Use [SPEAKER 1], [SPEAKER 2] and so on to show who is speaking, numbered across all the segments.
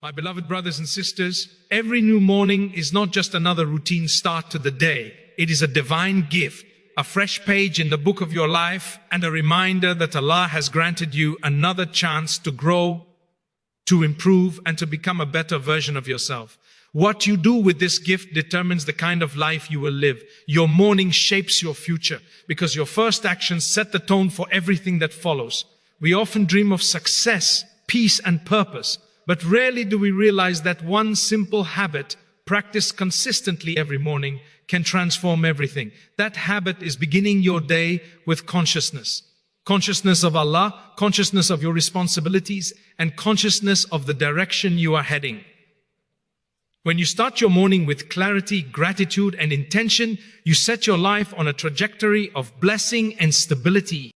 [SPEAKER 1] My beloved brothers and sisters, every new morning is not just another routine start to the day. It is a divine gift, a fresh page in the book of your life, and a reminder that Allah has granted you another chance to grow, to improve, and to become a better version of yourself. What you do with this gift determines the kind of life you will live. Your morning shapes your future, because your first actions set the tone for everything that follows. We often dream of success, peace, and purpose, but rarely do we realize that one simple habit, practiced consistently every morning, can transform everything. That habit is beginning your day with consciousness. Consciousness of Allah, consciousness of your responsibilities, and consciousness of the direction you are heading. When you start your morning with clarity, gratitude, and intention, you set your life on a trajectory of blessing and stability.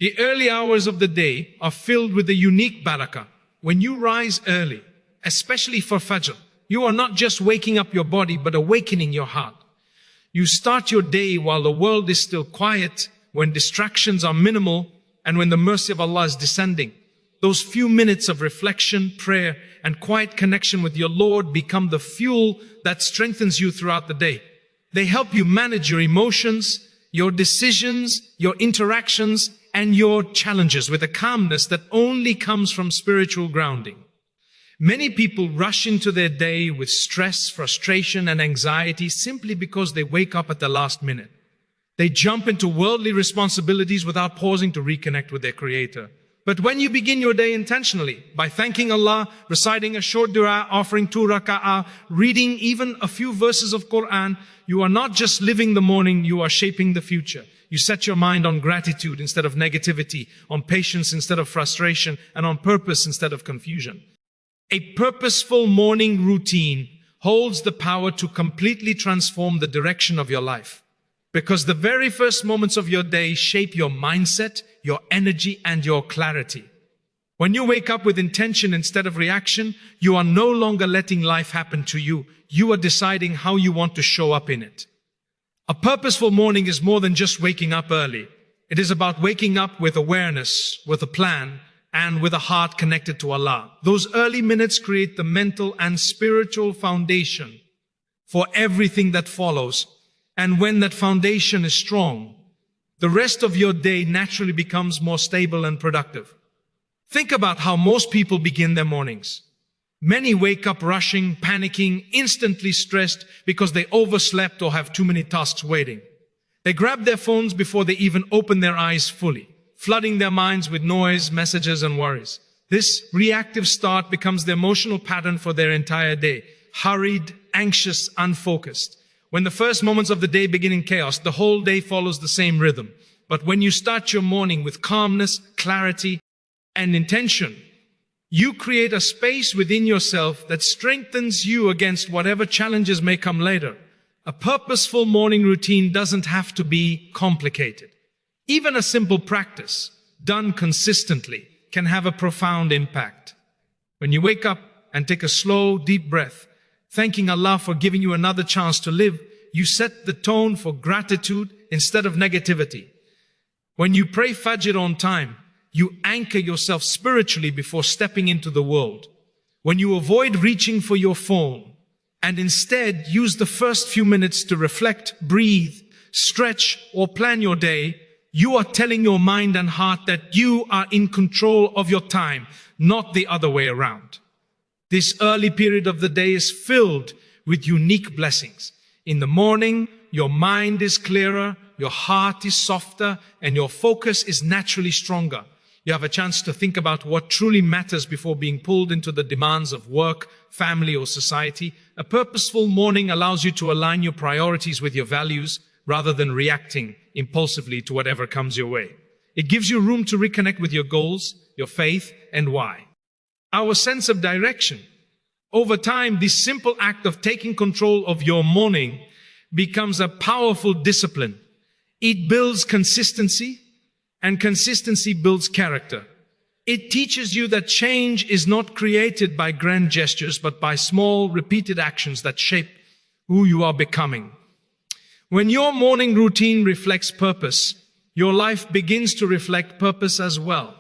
[SPEAKER 1] The early hours of the day are filled with a unique barakah. When you rise early, especially for Fajr, you are not just waking up your body, but awakening your heart. You start your day while the world is still quiet, when distractions are minimal, and when the mercy of Allah is descending. Those few minutes of reflection, prayer, and quiet connection with your Lord become the fuel that strengthens you throughout the day. They help you manage your emotions, your decisions, your interactions, and your challenges with a calmness that only comes from spiritual grounding. Many people rush into their day with stress, frustration, and anxiety simply because they wake up at the last minute. They jump into worldly responsibilities without pausing to reconnect with their Creator. But when you begin your day intentionally, by thanking Allah, reciting a short dua, offering 2 raka'ah, reading even a few verses of Quran, you are not just living the morning, you are shaping the future. You set your mind on gratitude instead of negativity, on patience instead of frustration, and on purpose instead of confusion. A purposeful morning routine holds the power to completely transform the direction of your life. Because the very first moments of your day shape your mindset, your energy, and your clarity. When you wake up with intention instead of reaction, you are no longer letting life happen to you. You are deciding how you want to show up in it. A purposeful morning is more than just waking up early. It is about waking up with awareness, with a plan, and with a heart connected to Allah. Those early minutes create the mental and spiritual foundation for everything that follows. And when that foundation is strong, the rest of your day naturally becomes more stable and productive. Think about how most people begin their mornings. Many wake up rushing, panicking, instantly stressed because they overslept or have too many tasks waiting. They grab their phones before they even open their eyes fully, flooding their minds with noise, messages, and worries. This reactive start becomes the emotional pattern for their entire day. Hurried, anxious, unfocused. When the first moments of the day begin in chaos, the whole day follows the same rhythm. But when you start your morning with calmness, clarity, and intention, you create a space within yourself that strengthens you against whatever challenges may come later. A purposeful morning routine doesn't have to be complicated. Even a simple practice, done consistently, can have a profound impact. When you wake up and take a slow, deep breath, thanking Allah for giving you another chance to live, you set the tone for gratitude instead of negativity. When you pray Fajr on time, you anchor yourself spiritually before stepping into the world. When you avoid reaching for your phone and instead use the first few minutes to reflect, breathe, stretch, or plan your day, you are telling your mind and heart that you are in control of your time, not the other way around. This early period of the day is filled with unique blessings. In the morning, your mind is clearer, your heart is softer, and your focus is naturally stronger. You have a chance to think about what truly matters before being pulled into the demands of work, family, or society. A purposeful morning allows you to align your priorities with your values rather than reacting impulsively to whatever comes your way. It gives you room to reconnect with your goals, your faith, and why. Our sense of direction. Over time, this simple act of taking control of your morning becomes a powerful discipline. It builds consistency, and consistency builds character. It teaches you that change is not created by grand gestures, but by small, repeated actions that shape who you are becoming. When your morning routine reflects purpose, your life begins to reflect purpose as well.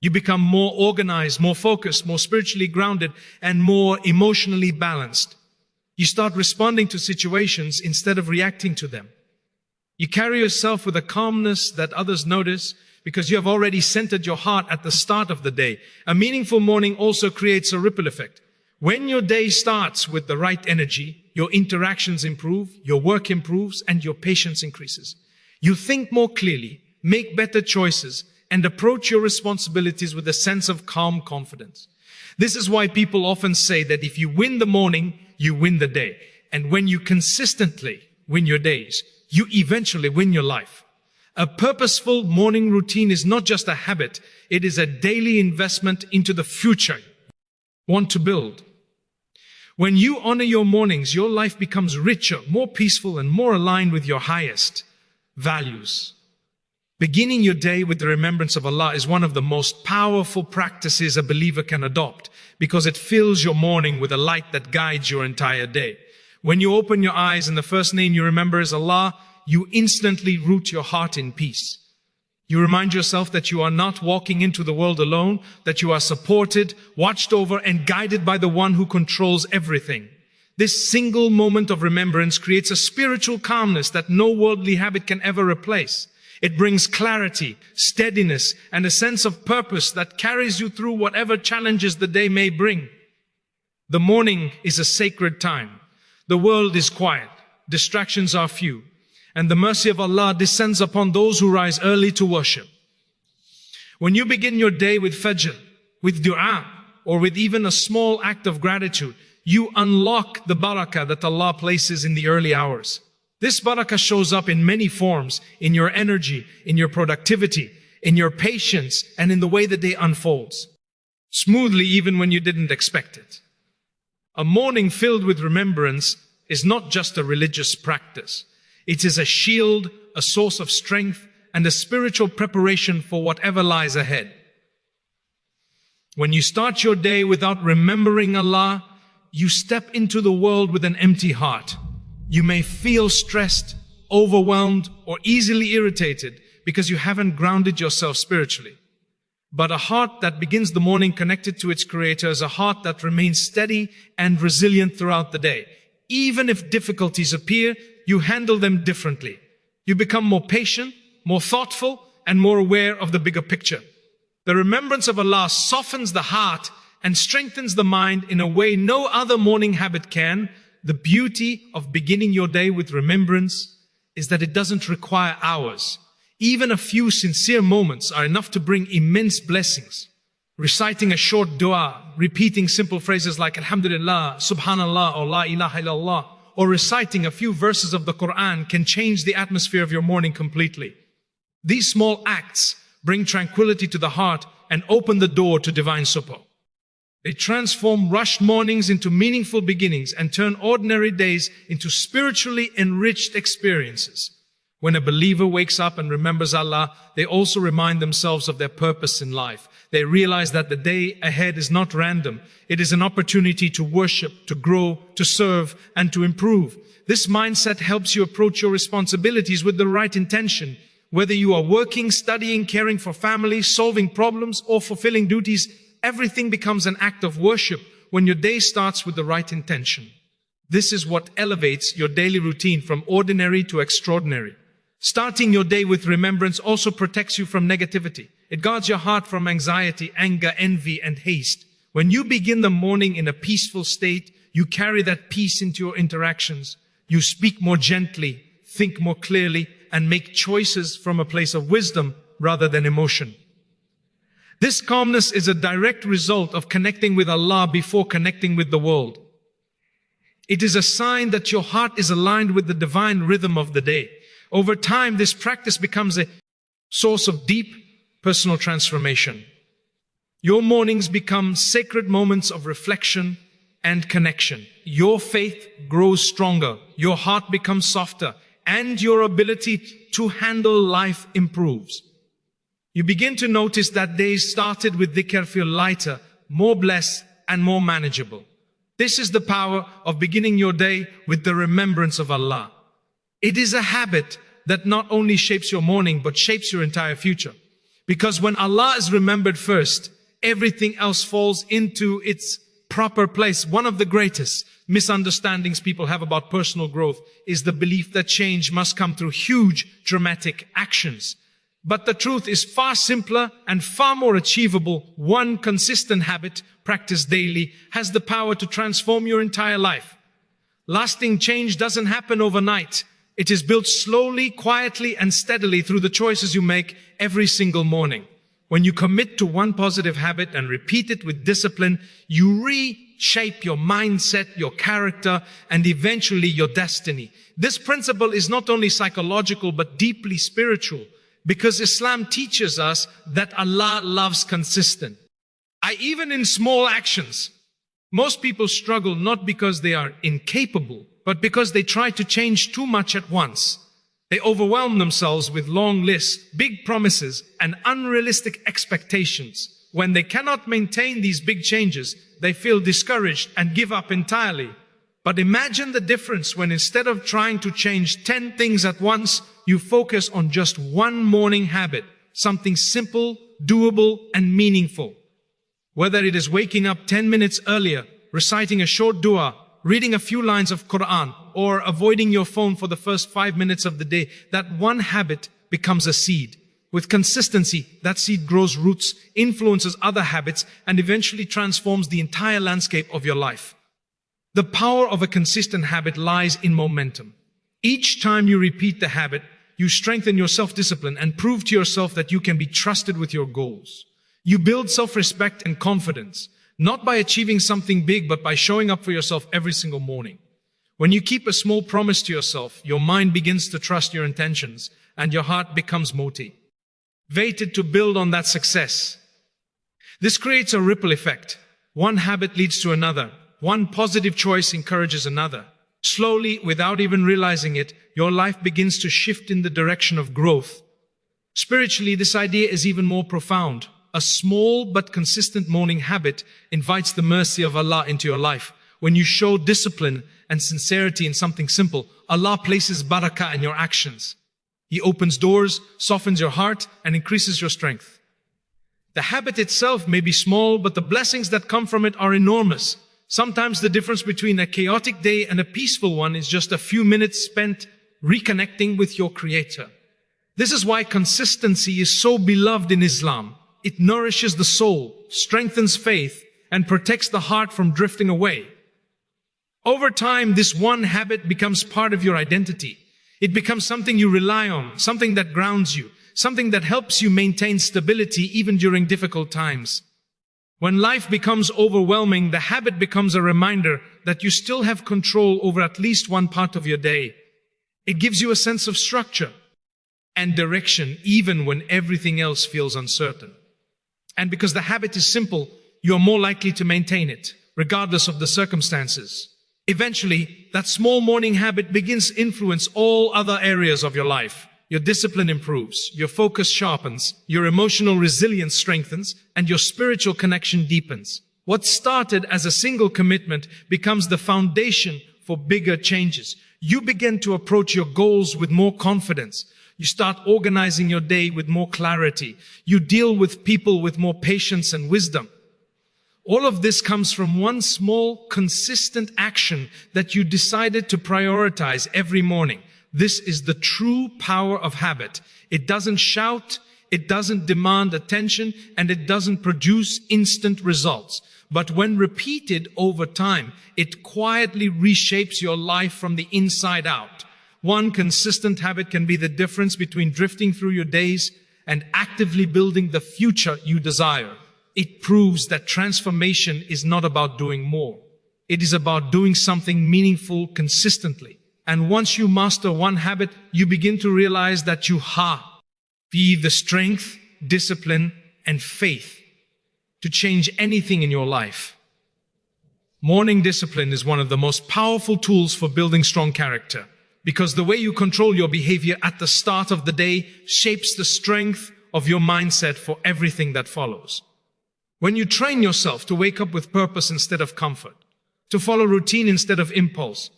[SPEAKER 1] You become more organized, more focused, more spiritually grounded, and more emotionally balanced. You start responding to situations instead of reacting to them. You carry yourself with a calmness that others notice because you have already centered your heart at the start of the day. A meaningful morning also creates a ripple effect. When your day starts with the right energy, your interactions improve, your work improves, and your patience increases. You think more clearly, make better choices, and approach your responsibilities with a sense of calm confidence. This is why people often say that if you win the morning, you win the day. And when you consistently win your days, you eventually win your life. A purposeful morning routine is not just a habit, it is a daily investment into the future you want to build. When you honor your mornings, your life becomes richer, more peaceful, and more aligned with your highest values. Beginning your day with the remembrance of Allah is one of the most powerful practices a believer can adopt because it fills your morning with a light that guides your entire day. When you open your eyes and the first name you remember is Allah, you instantly root your heart in peace. You remind yourself that you are not walking into the world alone, that you are supported, watched over, and guided by the one who controls everything. This single moment of remembrance creates a spiritual calmness that no worldly habit can ever replace. It brings clarity, steadiness, and a sense of purpose that carries you through whatever challenges the day may bring. The morning is a sacred time. The world is quiet, distractions are few, and the mercy of Allah descends upon those who rise early to worship. When you begin your day with fajr, with dua, or with even a small act of gratitude, you unlock the barakah that Allah places in the early hours. This barakah shows up in many forms, in your energy, in your productivity, in your patience, and in the way the day unfolds. Smoothly even when you didn't expect it. A morning filled with remembrance is not just a religious practice. It is a shield, a source of strength, and a spiritual preparation for whatever lies ahead. When you start your day without remembering Allah, you step into the world with an empty heart. You may feel stressed, overwhelmed, or easily irritated because you haven't grounded yourself spiritually. But a heart that begins the morning connected to its Creator is a heart that remains steady and resilient throughout the day. Even if difficulties appear, you handle them differently. You become more patient, more thoughtful, and more aware of the bigger picture. The remembrance of Allah softens the heart and strengthens the mind in a way no other morning habit can. The beauty of beginning your day with remembrance is that it doesn't require hours. Even a few sincere moments are enough to bring immense blessings. Reciting a short dua, repeating simple phrases like Alhamdulillah, Subhanallah, or La ilaha illallah, or reciting a few verses of the Quran can change the atmosphere of your morning completely. These small acts bring tranquility to the heart and open the door to divine support. They transform rushed mornings into meaningful beginnings and turn ordinary days into spiritually enriched experiences. When a believer wakes up and remembers Allah, they also remind themselves of their purpose in life. They realize that the day ahead is not random. It is an opportunity to worship, to grow, to serve, and to improve. This mindset helps you approach your responsibilities with the right intention. Whether you are working, studying, caring for family, solving problems, or fulfilling duties, everything becomes an act of worship when your day starts with the right intention. This is what elevates your daily routine from ordinary to extraordinary. Starting your day with remembrance also protects you from negativity. It guards your heart from anxiety, anger, envy, and haste. When you begin the morning in a peaceful state, you carry that peace into your interactions. You speak more gently, think more clearly, and make choices from a place of wisdom rather than emotion. This calmness is a direct result of connecting with Allah before connecting with the world. It is a sign that your heart is aligned with the divine rhythm of the day. Over time, this practice becomes a source of deep personal transformation. Your mornings become sacred moments of reflection and connection. Your faith grows stronger, your heart becomes softer, and your ability to handle life improves. You begin to notice that days started with dhikr feel lighter, more blessed, and more manageable. This is the power of beginning your day with the remembrance of Allah. It is a habit that not only shapes your morning, but shapes your entire future. Because when Allah is remembered first, everything else falls into its proper place. One of the greatest misunderstandings people have about personal growth is the belief that change must come through huge, dramatic actions. But the truth is far simpler and far more achievable. One consistent habit, practiced daily, has the power to transform your entire life. Lasting change doesn't happen overnight. It is built slowly, quietly, and steadily through the choices you make every single morning. When you commit to one positive habit and repeat it with discipline, you reshape your mindset, your character, and eventually your destiny. This principle is not only psychological but deeply spiritual, because Islam teaches us that Allah loves consistent. Even in small actions, most people struggle not because they are incapable, but because they try to change too much at once. They overwhelm themselves with long lists, big promises, and unrealistic expectations. When they cannot maintain these big changes, they feel discouraged and give up entirely. But imagine the difference when instead of trying to change 10 things at once, you focus on just one morning habit, something simple, doable, and meaningful. Whether it is waking up 10 minutes earlier, reciting a short dua, reading a few lines of Quran, or avoiding your phone for the first 5 minutes of the day, that one habit becomes a seed. With consistency, that seed grows roots, influences other habits, and eventually transforms the entire landscape of your life. The power of a consistent habit lies in momentum. Each time you repeat the habit, you strengthen your self-discipline and prove to yourself that you can be trusted with your goals. You build self-respect and confidence, not by achieving something big, but by showing up for yourself every single morning. When you keep a small promise to yourself, your mind begins to trust your intentions and your heart becomes motivated to build on that success. This creates a ripple effect. One habit leads to another. One positive choice encourages another. Slowly, without even realizing it, your life begins to shift in the direction of growth. Spiritually, this idea is even more profound. A small but consistent morning habit invites the mercy of Allah into your life. When you show discipline and sincerity in something simple, Allah places barakah in your actions. He opens doors, softens your heart, and increases your strength. The habit itself may be small, but the blessings that come from it are enormous. Sometimes the difference between a chaotic day and a peaceful one is just a few minutes spent reconnecting with your Creator. This is why consistency is so beloved in Islam. It nourishes the soul, strengthens faith, and protects the heart from drifting away. Over time, this one habit becomes part of your identity. It becomes something you rely on, something that grounds you, something that helps you maintain stability even during difficult times. When life becomes overwhelming, the habit becomes a reminder that you still have control over at least one part of your day. It gives you a sense of structure and direction even when everything else feels uncertain. And because the habit is simple, you are more likely to maintain it, regardless of the circumstances. Eventually, that small morning habit begins to influence all other areas of your life. Your discipline improves, your focus sharpens, your emotional resilience strengthens, and your spiritual connection deepens. What started as a single commitment becomes the foundation for bigger changes. You begin to approach your goals with more confidence. You start organizing your day with more clarity. You deal with people with more patience and wisdom. All of this comes from one small, consistent action that you decided to prioritize every morning. This is the true power of habit. It doesn't shout, it doesn't demand attention, and it doesn't produce instant results. But when repeated over time, it quietly reshapes your life from the inside out. One consistent habit can be the difference between drifting through your days and actively building the future you desire. It proves that transformation is not about doing more. It is about doing something meaningful consistently. And once you master one habit, you begin to realize that you have the strength, discipline, and faith to change anything in your life. Morning discipline is one of the most powerful tools for building strong character, because the way you control your behavior at the start of the day shapes the strength of your mindset for everything that follows. When you train yourself to wake up with purpose instead of comfort, to follow routine instead of impulse,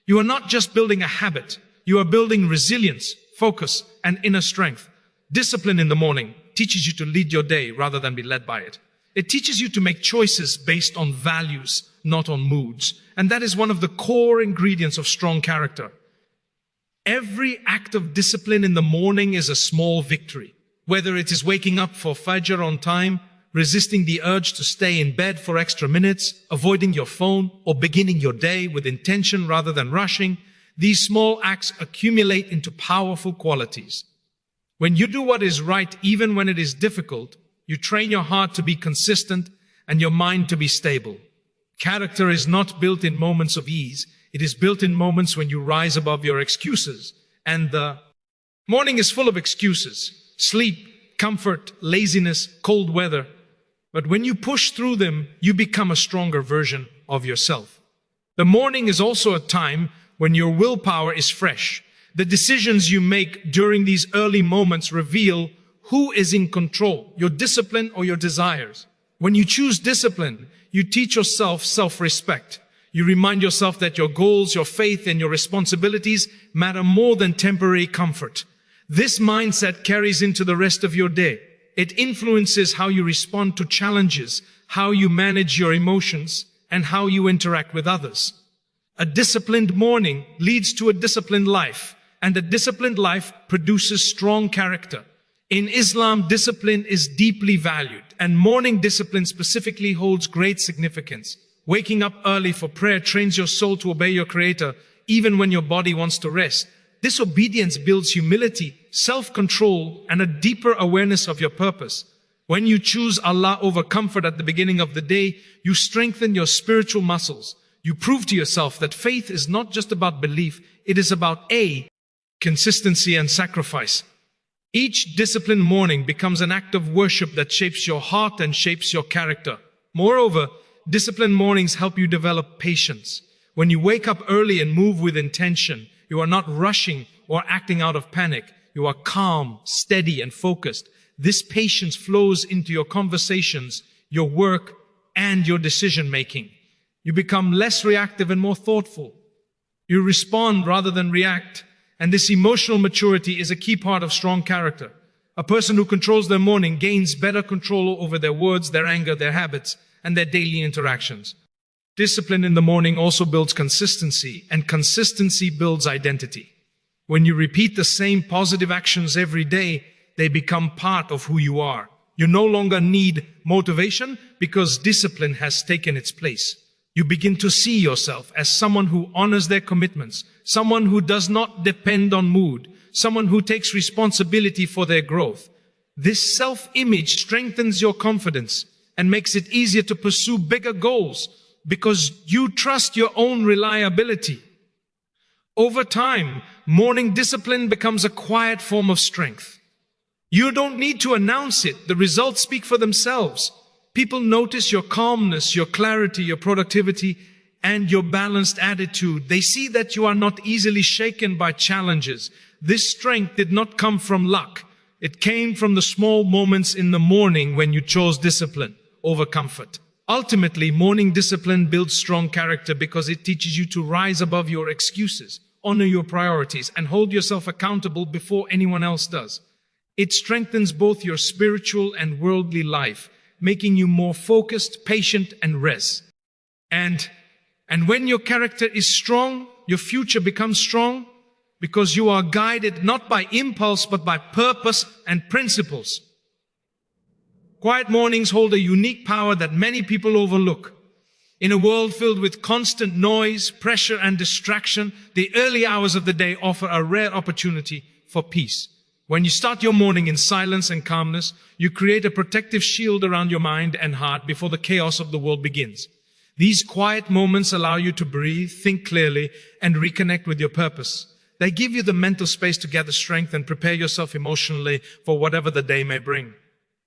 [SPEAKER 1] you are not just building a habit, you are building resilience, focus, and inner strength. Discipline in the morning, teaches you to lead your day rather than be led by it. It teaches you to make choices based on values, not on moods. And that is one of the core ingredients of strong character. Every act of discipline in the morning is a small victory. Whether it is waking up for Fajr on time, resisting the urge to stay in bed for extra minutes, avoiding your phone, or beginning your day with intention rather than rushing, these small acts accumulate into powerful qualities. When you do what is right, even when it is difficult, you train your heart to be consistent and your mind to be stable. Character is not built in moments of ease. It is built in moments when you rise above your excuses. And the morning is full of excuses. Sleep, comfort, laziness, cold weather. But when you push through them, you become a stronger version of yourself. The morning is also a time when your willpower is fresh. The decisions you make during these early moments reveal who is in control, your discipline or your desires. When you choose discipline, you teach yourself self-respect. You remind yourself that your goals, your faith, and your responsibilities matter more than temporary comfort. This mindset carries into the rest of your day. It influences how you respond to challenges, how you manage your emotions, and how you interact with others. A disciplined morning leads to a disciplined life, and a disciplined life produces strong character. In Islam, discipline is deeply valued, and morning discipline specifically holds great significance. Waking up early for prayer trains your soul to obey your Creator, even when your body wants to rest. This obedience builds humility, self-control, and a deeper awareness of your purpose. When you choose Allah over comfort at the beginning of the day, you strengthen your spiritual muscles. You prove to yourself that faith is not just about belief, it is about consistency and sacrifice. Each disciplined morning becomes an act of worship that shapes your heart and shapes your character. Moreover, disciplined mornings help you develop patience. When you wake up early and move with intention, you are not rushing or acting out of panic. You are calm, steady, and focused. This patience flows into your conversations, your work, and your decision-making. You become less reactive and more thoughtful. You respond rather than react. And this emotional maturity is a key part of strong character. A person who controls their morning gains better control over their words, their anger, their habits, and their daily interactions. Discipline in the morning also builds consistency, and consistency builds identity. When you repeat the same positive actions every day, they become part of who you are. You no longer need motivation because discipline has taken its place. You begin to see yourself as someone who honors their commitments, someone who does not depend on mood, someone who takes responsibility for their growth. This self-image strengthens your confidence and makes it easier to pursue bigger goals because you trust your own reliability. Over time, morning discipline becomes a quiet form of strength. You don't need to announce it. The results speak for themselves. People notice your calmness, your clarity, your productivity, and your balanced attitude. They see that you are not easily shaken by challenges. This strength did not come from luck. It came from the small moments in the morning when you chose discipline over comfort. Ultimately, morning discipline builds strong character because it teaches you to rise above your excuses, honor your priorities, and hold yourself accountable before anyone else does. It strengthens both your spiritual and worldly life, making you more focused, patient, and rest. And when your character is strong, your future becomes strong because you are guided not by impulse but by purpose and principles. Quiet mornings hold a unique power that many people overlook. In a world filled with constant noise, pressure, and distraction, the early hours of the day offer a rare opportunity for peace. When you start your morning in silence and calmness, you create a protective shield around your mind and heart before the chaos of the world begins. These quiet moments allow you to breathe, think clearly, and reconnect with your purpose. They give you the mental space to gather strength and prepare yourself emotionally for whatever the day may bring.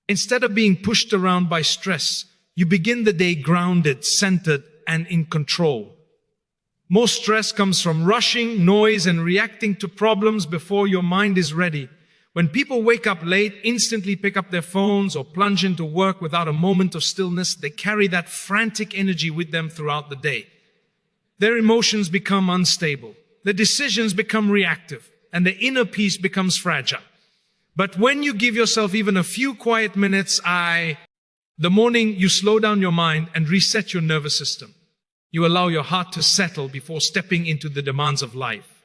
[SPEAKER 1] Instead of being pushed around by stress, you begin the day grounded, centered, and in control. Most stress comes from rushing, noise, and reacting to problems before your mind is ready. When people wake up late, instantly pick up their phones, or plunge into work without a moment of stillness, they carry that frantic energy with them throughout the day. Their emotions become unstable, their decisions become reactive, and their inner peace becomes fragile. But when you give yourself even a few quiet minutes, the morning, you slow down your mind and reset your nervous system. You allow your heart to settle before stepping into the demands of life.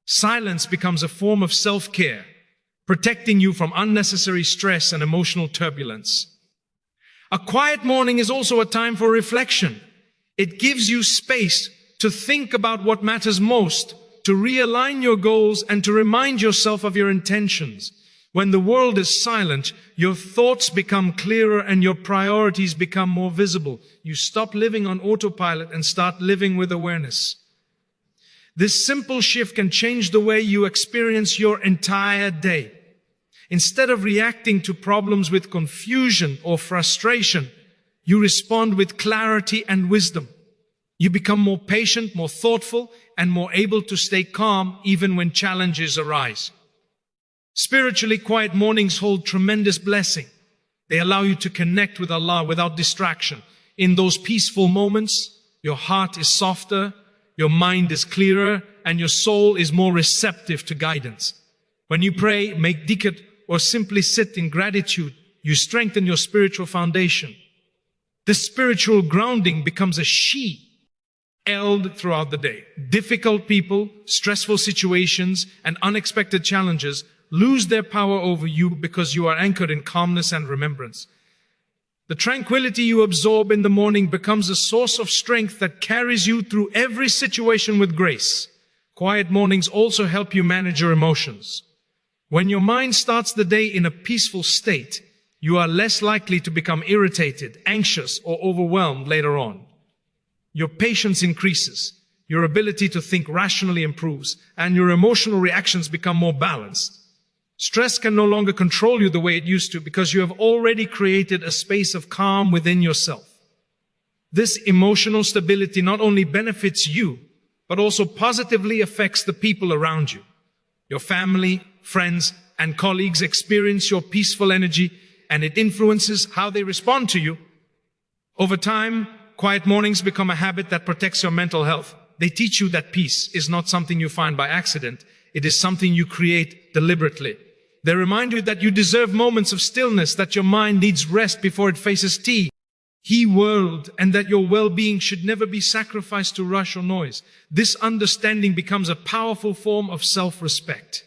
[SPEAKER 1] Silence becomes a form of self-care, protecting you from unnecessary stress and emotional turbulence. A quiet morning is also a time for reflection. It gives you space to think about what matters most, to realign your goals, and to remind yourself of your intentions. When the world is silent, your thoughts become clearer and your priorities become more visible. You stop living on autopilot and start living with awareness. This simple shift can change the way you experience your entire day. Instead of reacting to problems with confusion or frustration, you respond with clarity and wisdom. You become more patient, more thoughtful, and more able to stay calm even when challenges arise. Spiritually, quiet mornings hold tremendous blessing. They allow you to connect with Allah without distraction. In those peaceful moments, your heart is softer, your mind is clearer, and your soul is more receptive to guidance. When you pray, make dhikr, or simply sit in gratitude, you strengthen your spiritual foundation. This spiritual grounding becomes a shield held throughout the day. Difficult people, stressful situations, and unexpected challenges lose their power over you because you are anchored in calmness and remembrance. The tranquility you absorb in the morning becomes a source of strength that carries you through every situation with grace. Quiet mornings also help you manage your emotions. When your mind starts the day in a peaceful state, you are less likely to become irritated, anxious, or overwhelmed later on. Your patience increases, your ability to think rationally improves, and your emotional reactions become more balanced. Stress can no longer control you the way it used to because you have already created a space of calm within yourself. This emotional stability not only benefits you, but also positively affects the people around you. Your family, friends, and colleagues experience your peaceful energy, and it influences how they respond to you. Over time, quiet mornings become a habit that protects your mental health. They teach you that peace is not something you find by accident. It is something you create deliberately. They remind you that you deserve moments of stillness, that your mind needs rest before it faces the world, and that your well-being should never be sacrificed to rush or noise. This understanding becomes a powerful form of self-respect.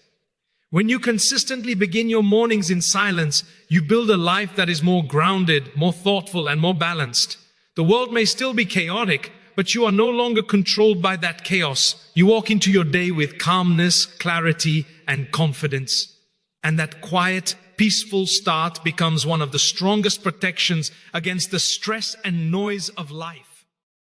[SPEAKER 1] When you consistently begin your mornings in silence, you build a life that is more grounded, more thoughtful, and more balanced. The world may still be chaotic, but you are no longer controlled by that chaos. You walk into your day with calmness, clarity, and confidence. And that quiet, peaceful start becomes one of the strongest protections against the stress and noise of life.